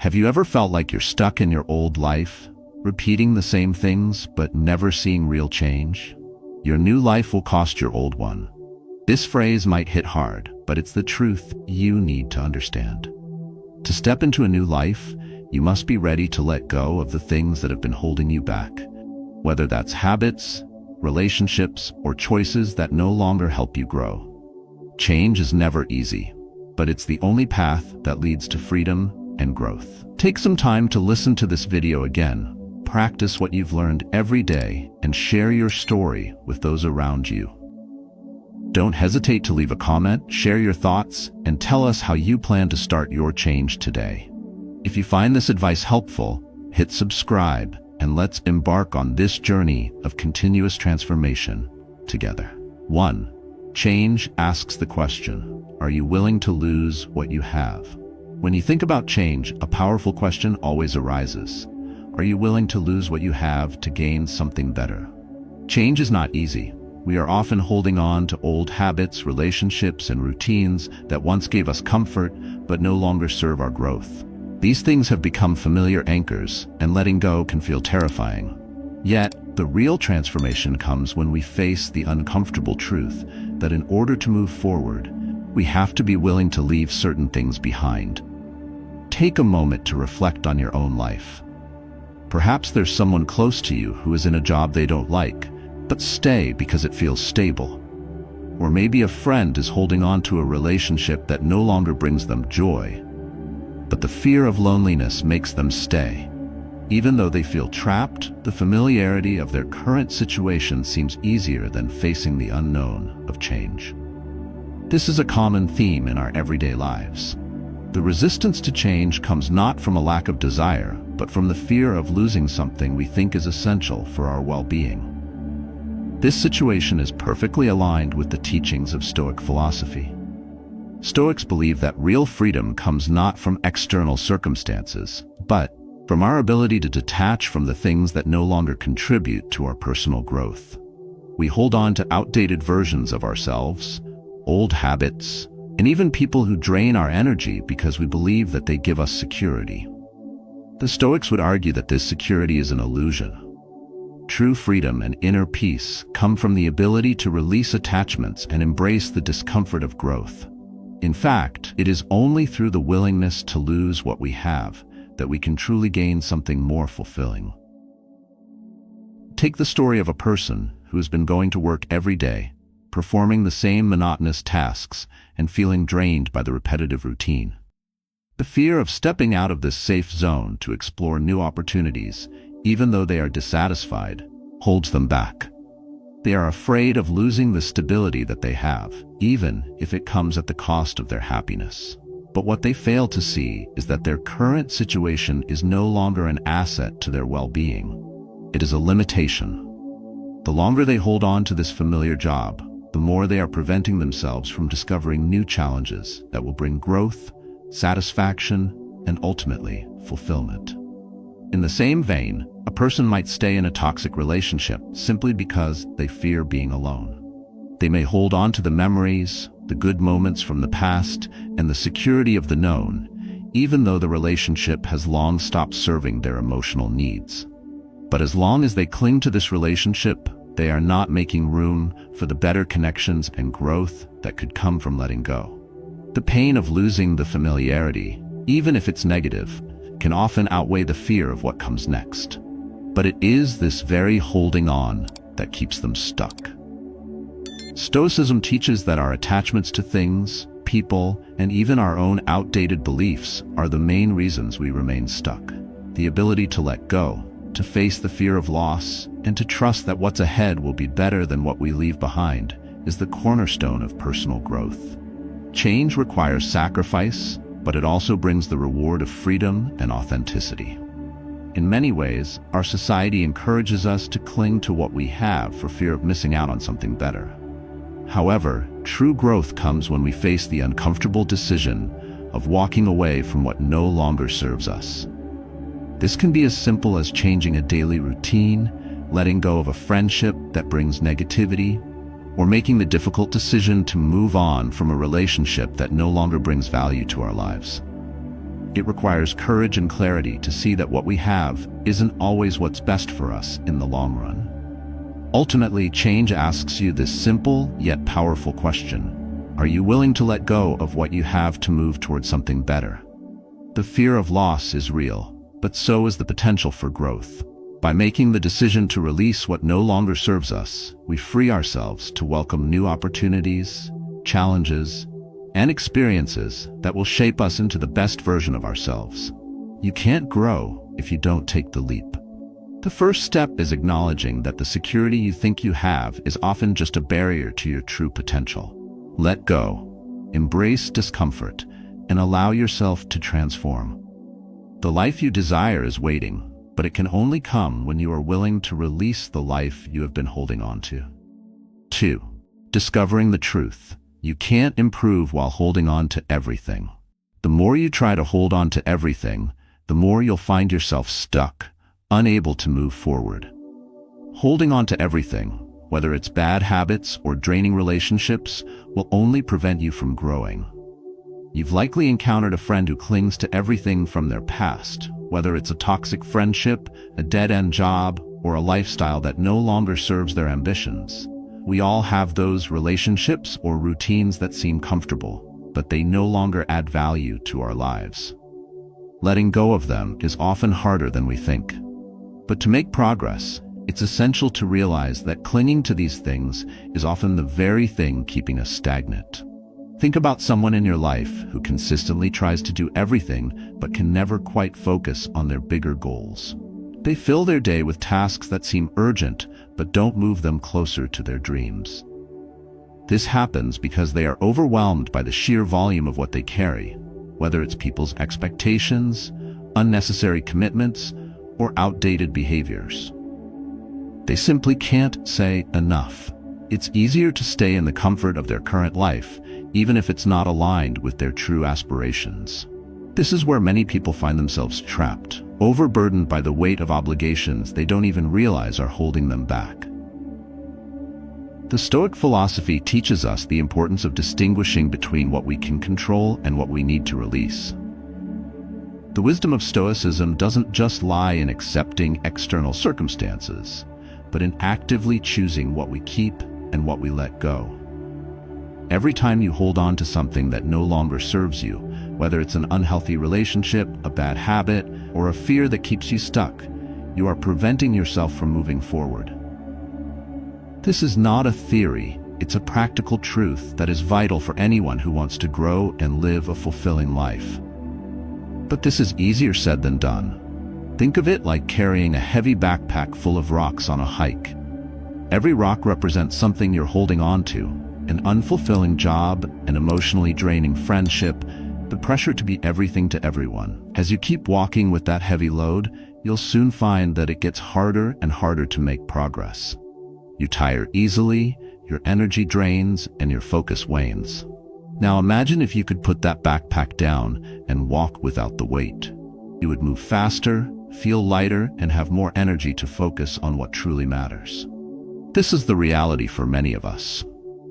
Have you ever felt like you're stuck in your old life, repeating the same things but never seeing real change? Your new life will cost your old one. This phrase might hit hard, but it's the truth you need to understand. To step into a new life, you must be ready to let go of the things that have been holding you back, whether that's habits, relationships, or choices that no longer help you grow. Change is never easy, but it's the only path that leads to freedom and growth. Take some time to listen to this video again, practice what you've learned every day, and share your story with those around you. Don't hesitate to leave a comment, share your thoughts, and tell us how you plan to start your change today. If you find this advice helpful, hit subscribe, and let's embark on this journey of continuous transformation together. 1. Change asks the question, are you willing to lose what you have? When you think about change, a powerful question always arises. Are you willing to lose what you have to gain something better? Change is not easy. We are often holding on to old habits, relationships, and routines that once gave us comfort but no longer serve our growth. These things have become familiar anchors, and letting go can feel terrifying. Yet, the real transformation comes when we face the uncomfortable truth that in order to move forward, we have to be willing to leave certain things behind. Take a moment to reflect on your own life. Perhaps there's someone close to you who is in a job they don't like, but stay because it feels stable. Or maybe a friend is holding on to a relationship that no longer brings them joy, but the fear of loneliness makes them stay. Even though they feel trapped, the familiarity of their current situation seems easier than facing the unknown of change. This is a common theme in our everyday lives. The resistance to change comes not from a lack of desire, but from the fear of losing something we think is essential for our well-being. This situation is perfectly aligned with the teachings of Stoic philosophy. Stoics believe that real freedom comes not from external circumstances, but from our ability to detach from the things that no longer contribute to our personal growth. We hold on to outdated versions of ourselves, old habits, and even people who drain our energy because we believe that they give us security. The Stoics would argue that this security is an illusion. True freedom and inner peace come from the ability to release attachments and embrace the discomfort of growth. In fact, it is only through the willingness to lose what we have that we can truly gain something more fulfilling. Take the story of a person who has been going to work every day, performing the same monotonous tasks and feeling drained by the repetitive routine. The fear of stepping out of this safe zone to explore new opportunities, even though they are dissatisfied, holds them back. They are afraid of losing the stability that they have, even if it comes at the cost of their happiness. But what they fail to see is that their current situation is no longer an asset to their well-being. It is a limitation. The longer they hold on to this familiar job, the more they are preventing themselves from discovering new challenges that will bring growth, satisfaction, and ultimately fulfillment. In the same vein, a person might stay in a toxic relationship simply because they fear being alone. They may hold on to the memories, the good moments from the past, and the security of the known, even though the relationship has long stopped serving their emotional needs. But as long as they cling to this relationship, they are not making room for the better connections and growth that could come from letting go. The pain of losing the familiarity, even if it's negative, can often outweigh the fear of what comes next. But it is this very holding on that keeps them stuck. Stoicism teaches that our attachments to things, people, and even our own outdated beliefs are the main reasons we remain stuck. The ability to let go, to face the fear of loss, and to trust that what's ahead will be better than what we leave behind is the cornerstone of personal growth. Change requires sacrifice, but it also brings the reward of freedom and authenticity. In many ways, our society encourages us to cling to what we have for fear of missing out on something better. However, true growth comes when we face the uncomfortable decision of walking away from what no longer serves us. This can be as simple as changing a daily routine, letting go of a friendship that brings negativity, or making the difficult decision to move on from a relationship that no longer brings value to our lives. It requires courage and clarity to see that what we have isn't always what's best for us in the long run. Ultimately, change asks you this simple yet powerful question: are you willing to let go of what you have to move towards something better? The fear of loss is real, but so is the potential for growth. By making the decision to release what no longer serves us, we free ourselves to welcome new opportunities, challenges, and experiences that will shape us into the best version of ourselves. You can't grow if you don't take the leap. The first step is acknowledging that the security you think you have is often just a barrier to your true potential. Let go, embrace discomfort, and allow yourself to transform. The life you desire is waiting, but it can only come when you are willing to release the life you have been holding on to. 2. Discovering the truth. You can't improve while holding on to everything. The more you try to hold on to everything, the more you'll find yourself stuck, unable to move forward. Holding on to everything, whether it's bad habits or draining relationships, will only prevent you from growing. You've likely encountered a friend who clings to everything from their past, whether it's a toxic friendship, a dead-end job, or a lifestyle that no longer serves their ambitions. We all have those relationships or routines that seem comfortable, but they no longer add value to our lives. Letting go of them is often harder than we think. But to make progress, it's essential to realize that clinging to these things is often the very thing keeping us stagnant. Think about someone in your life who consistently tries to do everything but can never quite focus on their bigger goals. They fill their day with tasks that seem urgent but don't move them closer to their dreams. This happens because they are overwhelmed by the sheer volume of what they carry, whether it's people's expectations, unnecessary commitments, or outdated behaviors. They simply can't say enough. It's easier to stay in the comfort of their current life, even if it's not aligned with their true aspirations. This is where many people find themselves trapped, overburdened by the weight of obligations they don't even realize are holding them back. The Stoic philosophy teaches us the importance of distinguishing between what we can control and what we need to release. The wisdom of Stoicism doesn't just lie in accepting external circumstances, but in actively choosing what we keep and what we let go. Every time you hold on to something that no longer serves you, whether it's an unhealthy relationship, a bad habit, or a fear that keeps you stuck, you are preventing yourself from moving forward. This is not a theory, it's a practical truth that is vital for anyone who wants to grow and live a fulfilling life. But this is easier said than done. Think of it like carrying a heavy backpack full of rocks on a hike. Every rock represents something you're holding on to: an unfulfilling job, an emotionally draining friendship, the pressure to be everything to everyone. As you keep walking with that heavy load, you'll soon find that it gets harder and harder to make progress. You tire easily, your energy drains, and your focus wanes. Now imagine if you could put that backpack down and walk without the weight. You would move faster, feel lighter, and have more energy to focus on what truly matters. This is the reality for many of us.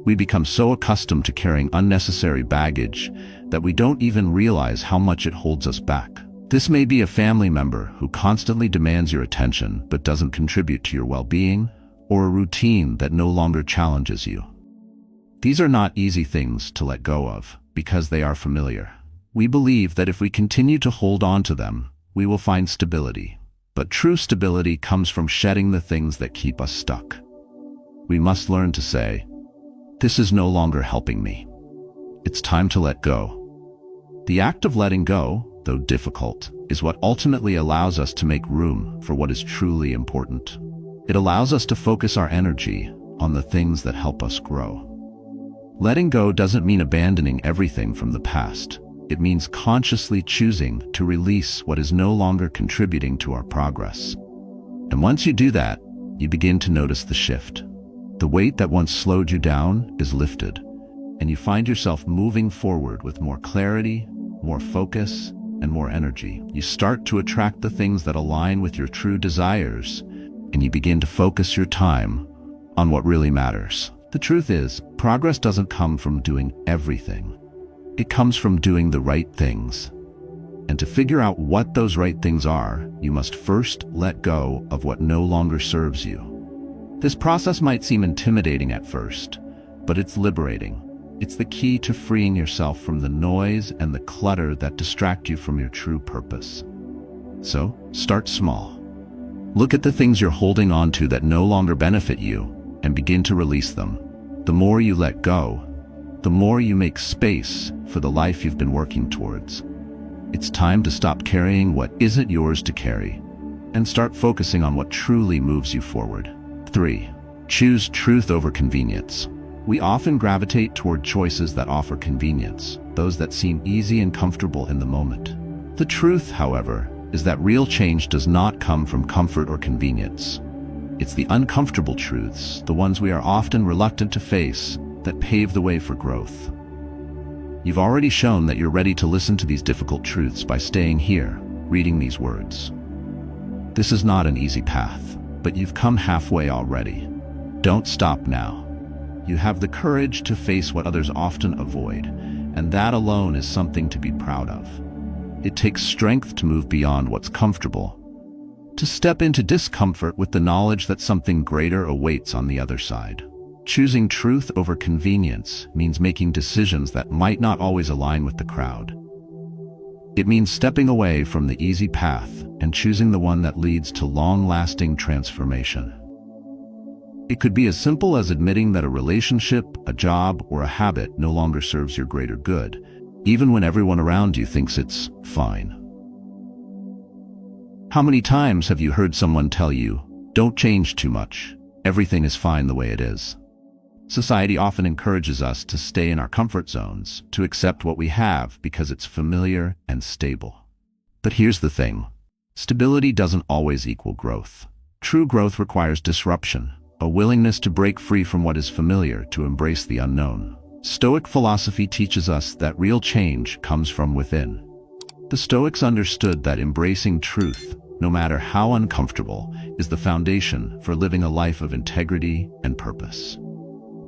We become so accustomed to carrying unnecessary baggage that we don't even realize how much it holds us back. This may be a family member who constantly demands your attention but doesn't contribute to your well-being, or a routine that no longer challenges you. These are not easy things to let go of because they are familiar. We believe that if we continue to hold on to them, we will find stability. But true stability comes from shedding the things that keep us stuck. We must learn to say, "This is no longer helping me. It's time to let go." The act of letting go, though difficult, is what ultimately allows us to make room for what is truly important. It allows us to focus our energy on the things that help us grow. Letting go doesn't mean abandoning everything from the past. It means consciously choosing to release what is no longer contributing to our progress. And once you do that, you begin to notice the shift. The weight that once slowed you down is lifted, and you find yourself moving forward with more clarity, more focus, and more energy. You start to attract the things that align with your true desires, and you begin to focus your time on what really matters. The truth is, progress doesn't come from doing everything. It comes from doing the right things. And to figure out what those right things are, you must first let go of what no longer serves you. This process might seem intimidating at first, but it's liberating. It's the key to freeing yourself from the noise and the clutter that distract you from your true purpose. So, start small. Look at the things you're holding on to that no longer benefit you, and begin to release them. The more you let go, the more you make space for the life you've been working towards. It's time to stop carrying what isn't yours to carry, and start focusing on what truly moves you forward. 3. Choose truth over convenience. We often gravitate toward choices that offer convenience, those that seem easy and comfortable in the moment. The truth, however, is that real change does not come from comfort or convenience. It's the uncomfortable truths, the ones we are often reluctant to face, that pave the way for growth. You've already shown that you're ready to listen to these difficult truths by staying here, reading these words. This is not an easy path, but you've come halfway already. Don't stop now. You have the courage to face what others often avoid, and that alone is something to be proud of. It takes strength to move beyond what's comfortable, to step into discomfort with the knowledge that something greater awaits on the other side. Choosing truth over convenience means making decisions that might not always align with the crowd. It means stepping away from the easy path and choosing the one that leads to long-lasting transformation. It could be as simple as admitting that a relationship, a job, or a habit no longer serves your greater good, even when everyone around you thinks it's fine. How many times have you heard someone tell you, "Don't change too much, everything is fine the way it is"? Society often encourages us to stay in our comfort zones, to accept what we have because it's familiar and stable. But here's the thing. Stability doesn't always equal growth. True growth requires disruption, a willingness to break free from what is familiar, to embrace the unknown. Stoic philosophy teaches us that real change comes from within. The Stoics understood that embracing truth, no matter how uncomfortable, is the foundation for living a life of integrity and purpose.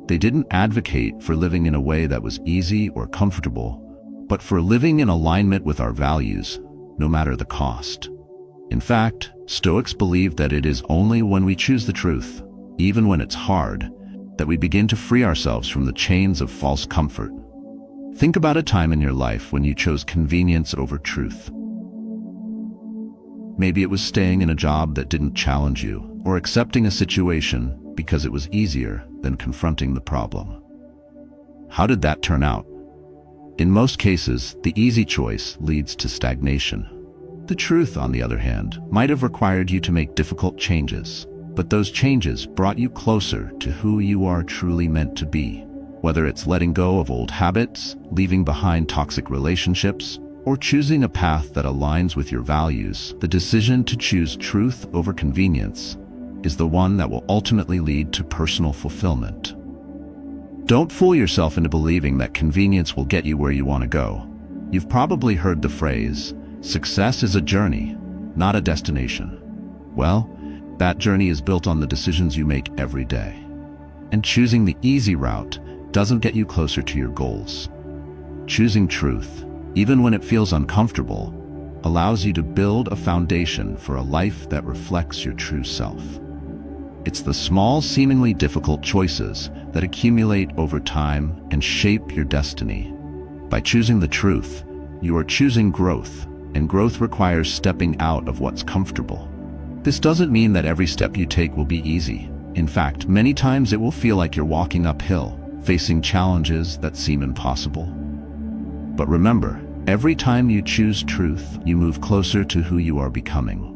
They didn't advocate for living in a way that was easy or comfortable, but for living in alignment with our values, no matter the cost. In fact, Stoics believe that it is only when we choose the truth, even when it's hard, that we begin to free ourselves from the chains of false comfort. Think about a time in your life when you chose convenience over truth. Maybe it was staying in a job that didn't challenge you, or accepting a situation because it was easier than confronting the problem. How did that turn out? In most cases, the easy choice leads to stagnation. The truth, on the other hand, might have required you to make difficult changes, but those changes brought you closer to who you are truly meant to be. Whether it's letting go of old habits, leaving behind toxic relationships, or choosing a path that aligns with your values, the decision to choose truth over convenience is the one that will ultimately lead to personal fulfillment. Don't fool yourself into believing that convenience will get you where you want to go. You've probably heard the phrase, "Success is a journey, not a destination." Well, that journey is built on the decisions you make every day. And choosing the easy route doesn't get you closer to your goals. Choosing truth, even when it feels uncomfortable, allows you to build a foundation for a life that reflects your true self. It's the small, seemingly difficult choices that accumulate over time and shape your destiny. By choosing the truth, you are choosing growth, and growth requires stepping out of what's comfortable. This doesn't mean that every step you take will be easy. In fact, many times it will feel like you're walking uphill, facing challenges that seem impossible. But remember, every time you choose truth, you move closer to who you are becoming.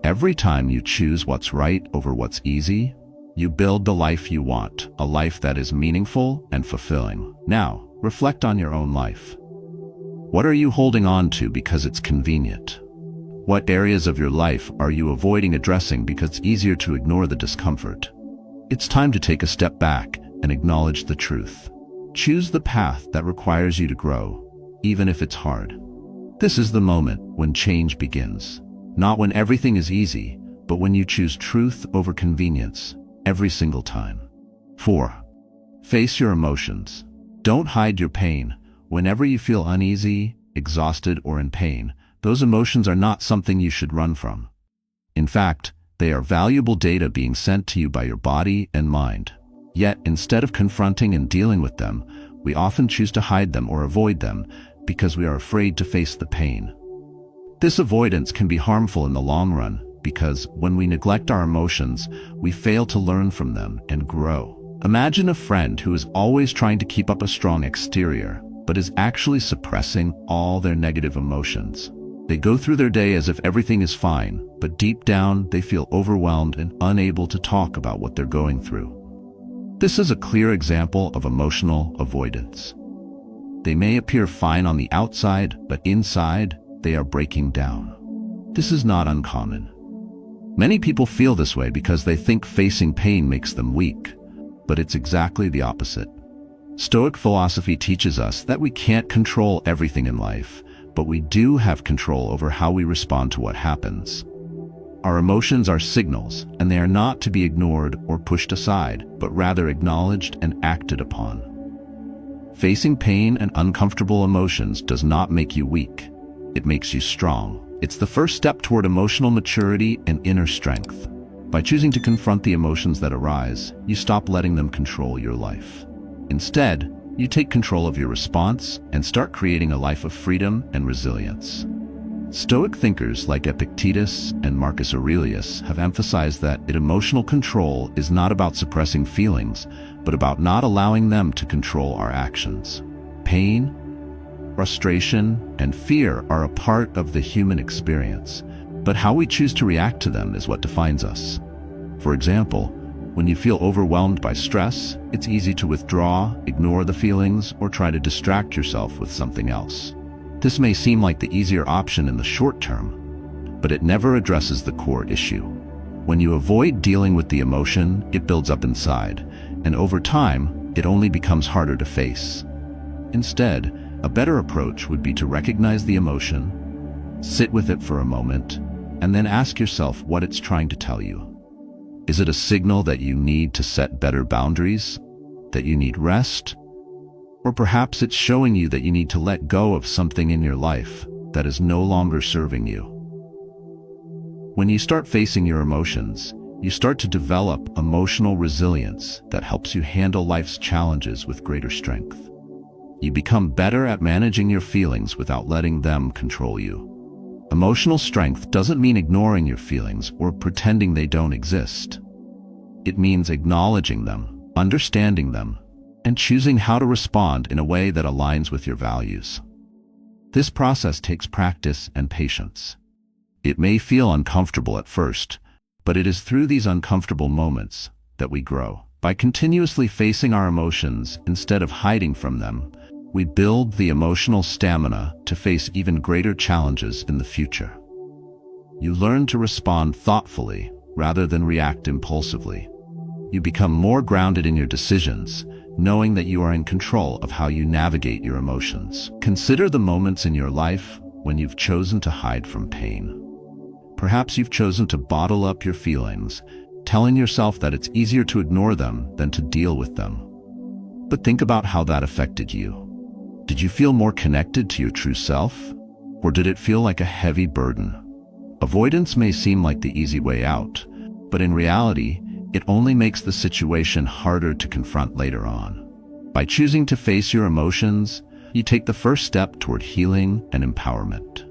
Every time you choose what's right over what's easy, you build the life you want, a life that is meaningful and fulfilling. Now, reflect on your own life. What are you holding on to because it's convenient? What areas of your life are you avoiding addressing because it's easier to ignore the discomfort? It's time to take a step back and acknowledge the truth. Choose the path that requires you to grow, even if it's hard. This is the moment when change begins. Not when everything is easy, but when you choose truth over convenience, every single time. 4. Face your emotions. Don't hide your pain. Whenever you feel uneasy, exhausted, or in pain, those emotions are not something you should run from. In fact, they are valuable data being sent to you by your body and mind. Yet, instead of confronting and dealing with them, we often choose to hide them or avoid them because we are afraid to face the pain. This avoidance can be harmful in the long run because when we neglect our emotions, we fail to learn from them and grow. Imagine a friend who is always trying to keep up a strong exterior, but is actually suppressing all their negative emotions. They go through their day as if everything is fine, but deep down they feel overwhelmed and unable to talk about what they're going through. This is a clear example of emotional avoidance. They may appear fine on the outside, but inside, they are breaking down. This is not uncommon. Many people feel this way because they think facing pain makes them weak, but it's exactly the opposite. Stoic philosophy teaches us that we can't control everything in life, but we do have control over how we respond to what happens. Our emotions are signals, and they are not to be ignored or pushed aside, but rather acknowledged and acted upon. Facing pain and uncomfortable emotions does not make you weak. It makes you strong. It's the first step toward emotional maturity and inner strength. By choosing to confront the emotions that arise, you stop letting them control your life. Instead, you take control of your response and start creating a life of freedom and resilience. Stoic thinkers like Epictetus and Marcus Aurelius have emphasized that emotional control is not about suppressing feelings, but about not allowing them to control our actions. Pain, frustration, and fear are a part of the human experience, but how we choose to react to them is what defines us. For example, when you feel overwhelmed by stress, it's easy to withdraw, ignore the feelings, or try to distract yourself with something else. This may seem like the easier option in the short term, but it never addresses the core issue. When you avoid dealing with the emotion, it builds up inside, and over time, it only becomes harder to face. Instead, a better approach would be to recognize the emotion, sit with it for a moment, and then ask yourself what it's trying to tell you. Is it a signal that you need to set better boundaries, that you need rest? Or perhaps it's showing you that you need to let go of something in your life that is no longer serving you. When you start facing your emotions, you start to develop emotional resilience that helps you handle life's challenges with greater strength. You become better at managing your feelings without letting them control you. Emotional strength doesn't mean ignoring your feelings or pretending they don't exist. It means acknowledging them, understanding them, and choosing how to respond in a way that aligns with your values. This process takes practice and patience. It may feel uncomfortable at first, but it is through these uncomfortable moments that we grow. By continuously facing our emotions instead of hiding from them, we build the emotional stamina to face even greater challenges in the future. You learn to respond thoughtfully rather than react impulsively. You become more grounded in your decisions, knowing that you are in control of how you navigate your emotions. Consider the moments in your life when you've chosen to hide from pain. Perhaps you've chosen to bottle up your feelings, telling yourself that it's easier to ignore them than to deal with them. But think about how that affected you. Did you feel more connected to your true self, or did it feel like a heavy burden? Avoidance may seem like the easy way out, but in reality, it only makes the situation harder to confront later on. By choosing to face your emotions, you take the first step toward healing and empowerment.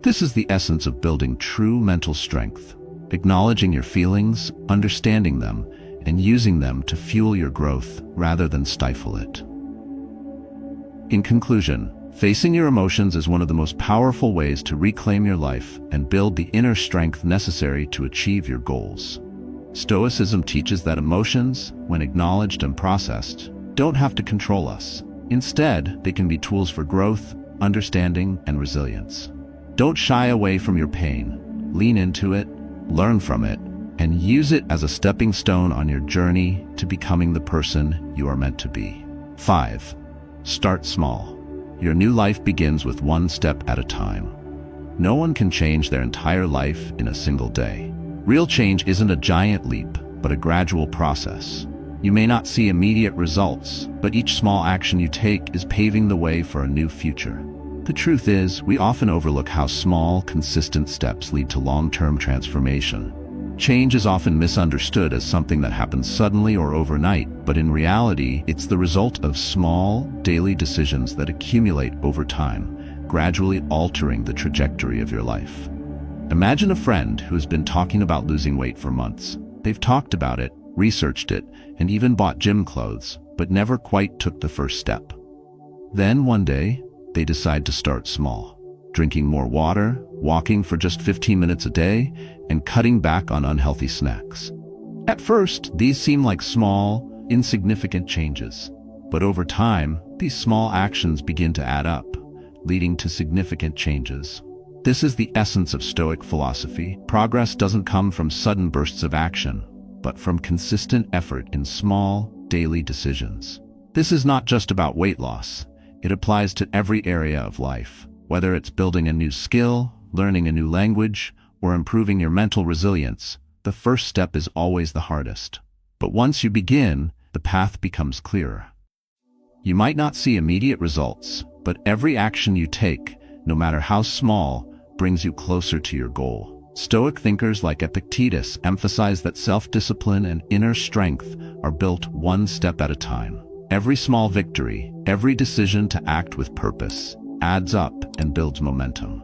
This is the essence of building true mental strength, acknowledging your feelings, understanding them, and using them to fuel your growth rather than stifle it. In conclusion, facing your emotions is one of the most powerful ways to reclaim your life and build the inner strength necessary to achieve your goals. Stoicism teaches that emotions, when acknowledged and processed, don't have to control us. Instead, they can be tools for growth, understanding, and resilience. Don't shy away from your pain. Lean into it, learn from it, and use it as a stepping stone on your journey to becoming the person you are meant to be. 5. Start small. Your new life begins with one step at a time. No one can change their entire life in a single day. Real change isn't a giant leap, but a gradual process. You may not see immediate results, but each small action you take is paving the way for a new future. The truth is, we often overlook how small, consistent steps lead to long-term transformation. Change is often misunderstood as something that happens suddenly or overnight, but in reality, it's the result of small, daily decisions that accumulate over time, gradually altering the trajectory of your life. Imagine a friend who has been talking about losing weight for months. They've talked about it, researched it, and even bought gym clothes, but never quite took the first step. Then one day, they decide to start small, drinking more water, walking for just 15 minutes a day, and cutting back on unhealthy snacks. At first, these seem like small, insignificant changes, but over time, these small actions begin to add up, leading to significant changes. This is the essence of Stoic philosophy. Progress doesn't come from sudden bursts of action, but from consistent effort in small, daily decisions. This is not just about weight loss. It applies to every area of life, whether it's building a new skill, learning a new language, or improving your mental resilience. The first step is always the hardest. But once you begin, the path becomes clearer. You might not see immediate results, but every action you take, no matter how small, brings you closer to your goal. Stoic thinkers like Epictetus emphasize that self-discipline and inner strength are built one step at a time. Every small victory, every decision to act with purpose, adds up and builds momentum.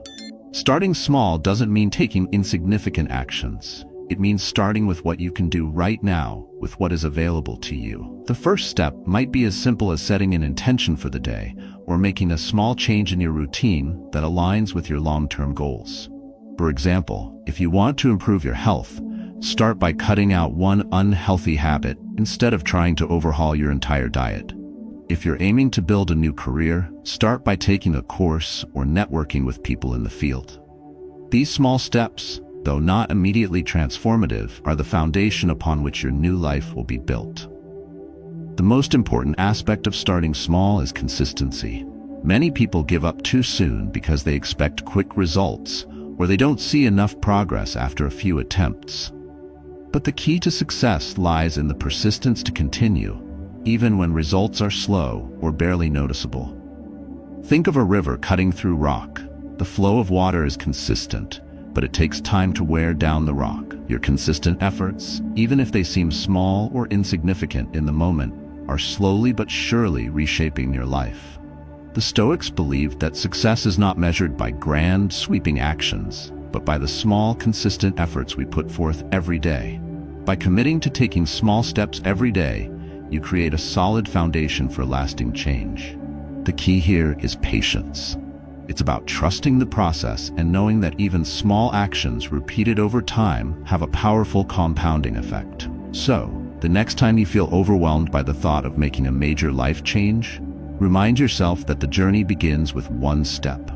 Starting small doesn't mean taking insignificant actions. It means starting with what you can do right now, with what is available to you. The first step might be as simple as setting an intention for the day, or making a small change in your routine that aligns with your long-term goals. For example, if you want to improve your health, start by cutting out one unhealthy habit instead of trying to overhaul your entire diet. If you're aiming to build a new career, start by taking a course or networking with people in the field. These small steps, though not immediately transformative, are the foundation upon which your new life will be built. The most important aspect of starting small is consistency. Many people give up too soon because they expect quick results, or they don't see enough progress after a few attempts. But the key to success lies in the persistence to continue, even when results are slow or barely noticeable. Think of a river cutting through rock. The flow of water is consistent, but it takes time to wear down the rock. Your consistent efforts, even if they seem small or insignificant in the moment, are slowly but surely reshaping your life. The Stoics believed that success is not measured by grand, sweeping actions, but by the small, consistent efforts we put forth every day. By committing to taking small steps every day, you create a solid foundation for lasting change. The key here is patience. It's about trusting the process and knowing that even small actions repeated over time have a powerful compounding effect. So, the next time you feel overwhelmed by the thought of making a major life change, remind yourself that the journey begins with one step.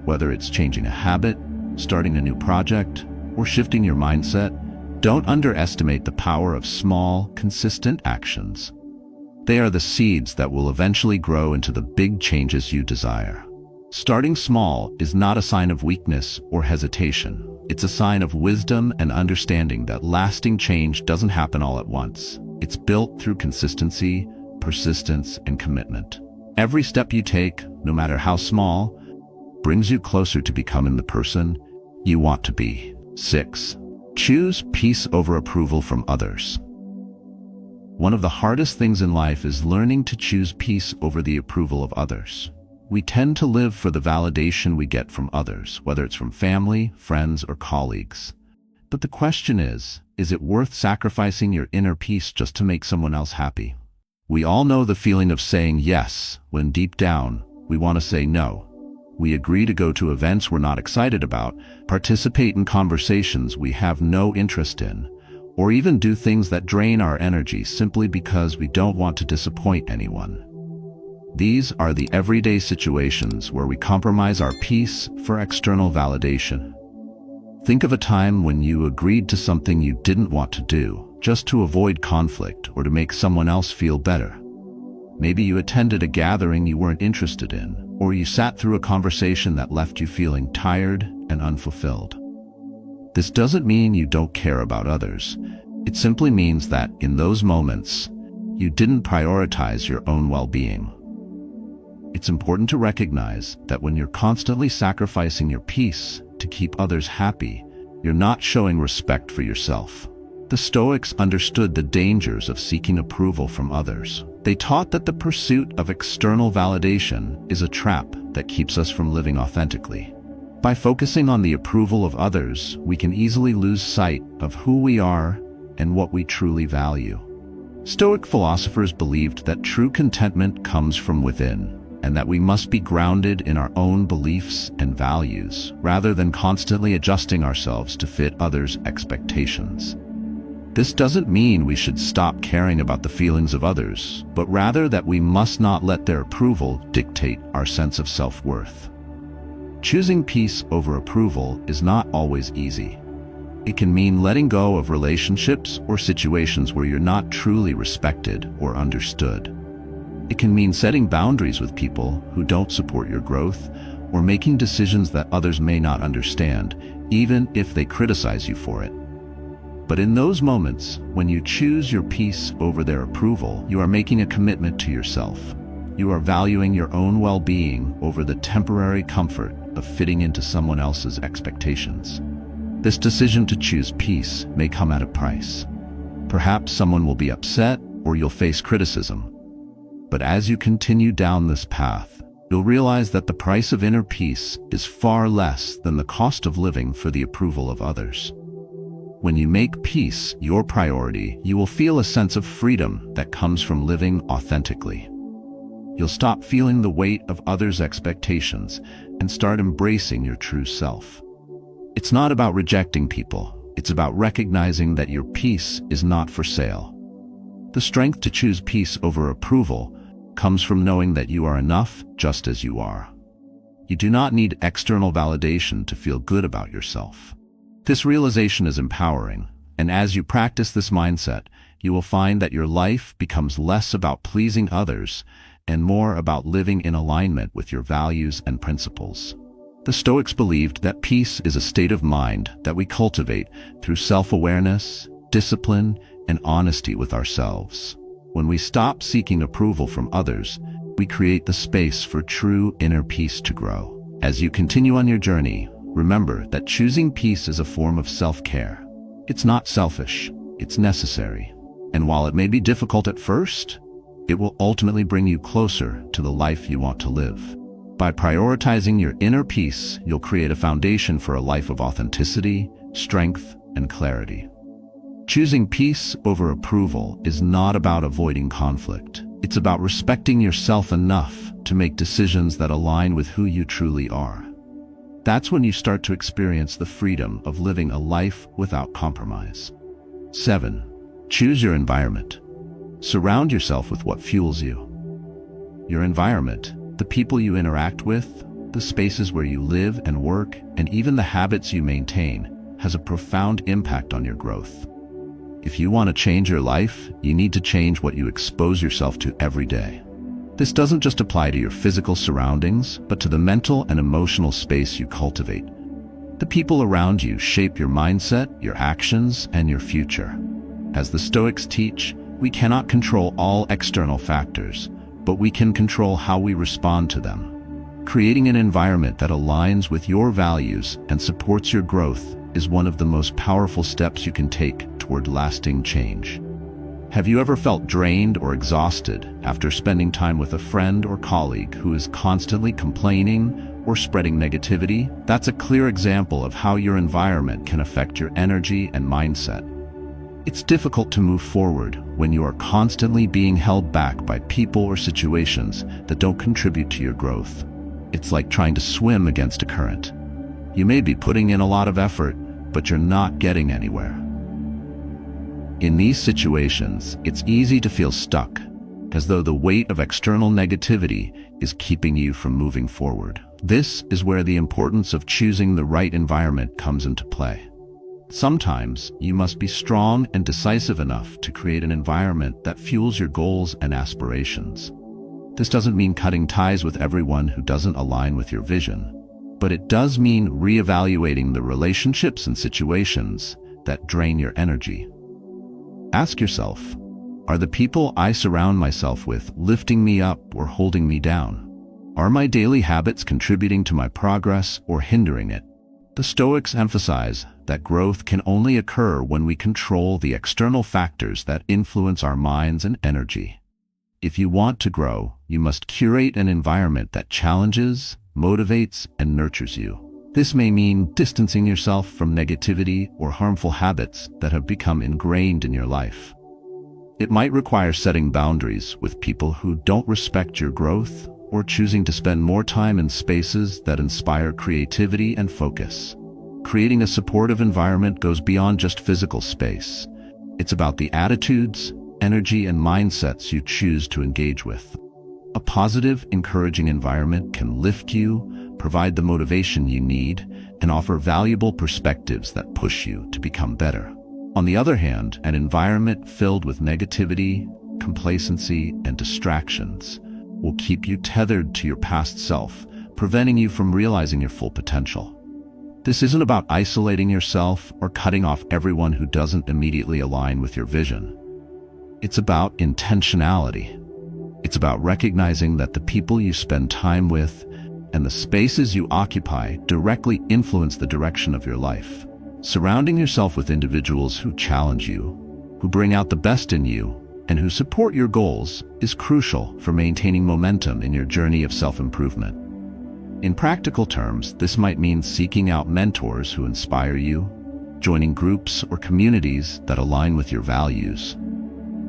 Whether it's changing a habit, starting a new project, or shifting your mindset, don't underestimate the power of small, consistent actions. They are the seeds that will eventually grow into the big changes you desire. Starting small is not a sign of weakness or hesitation. It's a sign of wisdom and understanding that lasting change doesn't happen all at once. It's built through consistency, persistence, and commitment. Every step you take, no matter how small, brings you closer to becoming the person you want to be. 6. Choose peace over approval from others. One of the hardest things in life is learning to choose peace over the approval of others. We tend to live for the validation we get from others, whether it's from family, friends, or colleagues. But the question is it worth sacrificing your inner peace just to make someone else happy? We all know the feeling of saying yes when deep down we want to say no. We agree to go to events we're not excited about, participate in conversations we have no interest in, or even do things that drain our energy simply because we don't want to disappoint anyone. These are the everyday situations where we compromise our peace for external validation. Think of a time when you agreed to something you didn't want to do, just to avoid conflict or to make someone else feel better. Maybe you attended a gathering you weren't interested in, or you sat through a conversation that left you feeling tired and unfulfilled. This doesn't mean you don't care about others. It simply means that in those moments, you didn't prioritize your own well-being. It's important to recognize that when you're constantly sacrificing your peace to keep others happy, you're not showing respect for yourself. The Stoics understood the dangers of seeking approval from others. They taught that the pursuit of external validation is a trap that keeps us from living authentically. By focusing on the approval of others, we can easily lose sight of who we are and what we truly value. Stoic philosophers believed that true contentment comes from within, and that we must be grounded in our own beliefs and values, rather than constantly adjusting ourselves to fit others' expectations. This doesn't mean we should stop caring about the feelings of others, but rather that we must not let their approval dictate our sense of self-worth. Choosing peace over approval is not always easy. It can mean letting go of relationships or situations where you're not truly respected or understood. It can mean setting boundaries with people who don't support your growth, or making decisions that others may not understand, even if they criticize you for it. But in those moments, when you choose your peace over their approval, you are making a commitment to yourself. You are valuing your own well-being over the temporary comfort of fitting into someone else's expectations. This decision to choose peace may come at a price. Perhaps someone will be upset, or you'll face criticism. But as you continue down this path, you'll realize that the price of inner peace is far less than the cost of living for the approval of others. When you make peace your priority, you will feel a sense of freedom that comes from living authentically. You'll stop feeling the weight of others' expectations and start embracing your true self. It's not about rejecting people, it's about recognizing that your peace is not for sale. The strength to choose peace over approval comes from knowing that you are enough just as you are. You do not need external validation to feel good about yourself. This realization is empowering, and as you practice this mindset, you will find that your life becomes less about pleasing others and more about living in alignment with your values and principles. The Stoics believed that peace is a state of mind that we cultivate through self-awareness, discipline, and honesty with ourselves. When we stop seeking approval from others, we create the space for true inner peace to grow. As you continue on your journey, remember that choosing peace is a form of self-care. It's not selfish, it's necessary. And while it may be difficult at first, it will ultimately bring you closer to the life you want to live. By prioritizing your inner peace, you'll create a foundation for a life of authenticity, strength, and clarity. Choosing peace over approval is not about avoiding conflict. It's about respecting yourself enough to make decisions that align with who you truly are. That's when you start to experience the freedom of living a life without compromise. 7. Choose your environment. Surround yourself with what fuels you. Your environment, the people you interact with, the spaces where you live and work, and even the habits you maintain, has a profound impact on your growth. If you want to change your life, you need to change what you expose yourself to every day. This doesn't just apply to your physical surroundings, but to the mental and emotional space you cultivate. The people around you shape your mindset, your actions, and your future. As the Stoics teach, we cannot control all external factors, but we can control how we respond to them. Creating an environment that aligns with your values and supports your growth is one of the most powerful steps you can take toward lasting change. Have you ever felt drained or exhausted after spending time with a friend or colleague who is constantly complaining or spreading negativity? That's a clear example of how your environment can affect your energy and mindset. It's difficult to move forward when you are constantly being held back by people or situations that don't contribute to your growth. It's like trying to swim against a current. You may be putting in a lot of effort, but you're not getting anywhere. In these situations, it's easy to feel stuck, as though the weight of external negativity is keeping you from moving forward. This is where the importance of choosing the right environment comes into play. Sometimes, you must be strong and decisive enough to create an environment that fuels your goals and aspirations. This doesn't mean cutting ties with everyone who doesn't align with your vision, but it does mean reevaluating the relationships and situations that drain your energy. Ask yourself, are the people I surround myself with lifting me up or holding me down? Are my daily habits contributing to my progress or hindering it? The Stoics emphasize that growth can only occur when we control the external factors that influence our minds and energy. If you want to grow, you must curate an environment that challenges, motivates, and nurtures you. This may mean distancing yourself from negativity or harmful habits that have become ingrained in your life. It might require setting boundaries with people who don't respect your growth, or choosing to spend more time in spaces that inspire creativity and focus. Creating a supportive environment goes beyond just physical space. It's about the attitudes, energy, and mindsets you choose to engage with. A positive, encouraging environment can lift you, provide the motivation you need, and offer valuable perspectives that push you to become better. On the other hand, an environment filled with negativity, complacency, and distractions will keep you tethered to your past self, preventing you from realizing your full potential. This isn't about isolating yourself or cutting off everyone who doesn't immediately align with your vision. It's about intentionality. It's about recognizing that the people you spend time with and the spaces you occupy directly influence the direction of your life. Surrounding yourself with individuals who challenge you, who bring out the best in you, and who support your goals is crucial for maintaining momentum in your journey of self-improvement. In practical terms, this might mean seeking out mentors who inspire you, joining groups or communities that align with your values,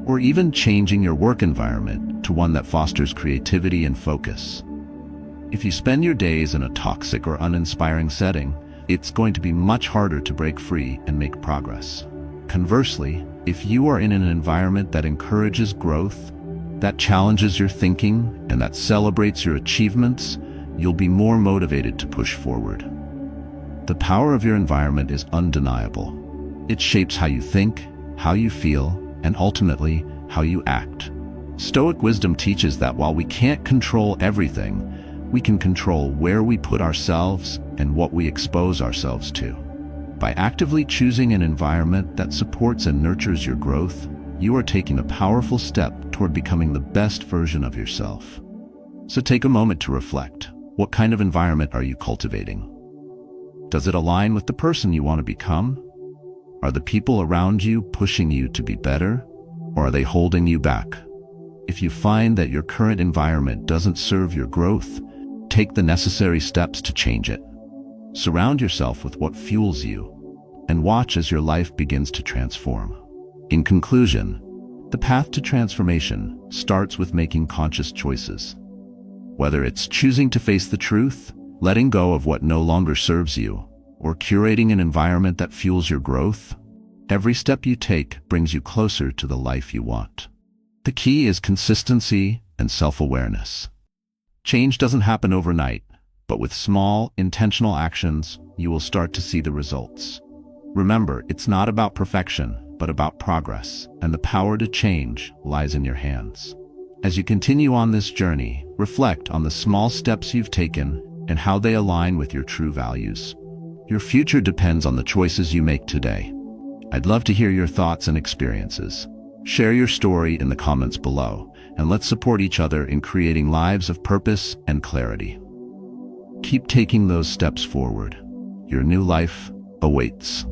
or even changing your work environment to one that fosters creativity and focus. If you spend your days in a toxic or uninspiring setting, it's going to be much harder to break free and make progress. Conversely, if you are in an environment that encourages growth, that challenges your thinking, and that celebrates your achievements, you'll be more motivated to push forward. The power of your environment is undeniable. It shapes how you think, how you feel, and ultimately, how you act. Stoic wisdom teaches that while we can't control everything, we can control where we put ourselves and what we expose ourselves to. By actively choosing an environment that supports and nurtures your growth, you are taking a powerful step toward becoming the best version of yourself. So take a moment to reflect. What kind of environment are you cultivating? Does it align with the person you want to become? Are the people around you pushing you to be better, or are they holding you back? If you find that your current environment doesn't serve your growth, take the necessary steps to change it. Surround yourself with what fuels you, and watch as your life begins to transform. In conclusion, the path to transformation starts with making conscious choices. Whether it's choosing to face the truth, letting go of what no longer serves you, or curating an environment that fuels your growth, every step you take brings you closer to the life you want. The key is consistency and self-awareness. Change doesn't happen overnight, but with small, intentional actions, you will start to see the results. Remember, it's not about perfection, but about progress, and the power to change lies in your hands. As you continue on this journey, reflect on the small steps you've taken and how they align with your true values. Your future depends on the choices you make today. I'd love to hear your thoughts and experiences. Share your story in the comments below, and let's support each other in creating lives of purpose and clarity. Keep taking those steps forward. Your new life awaits.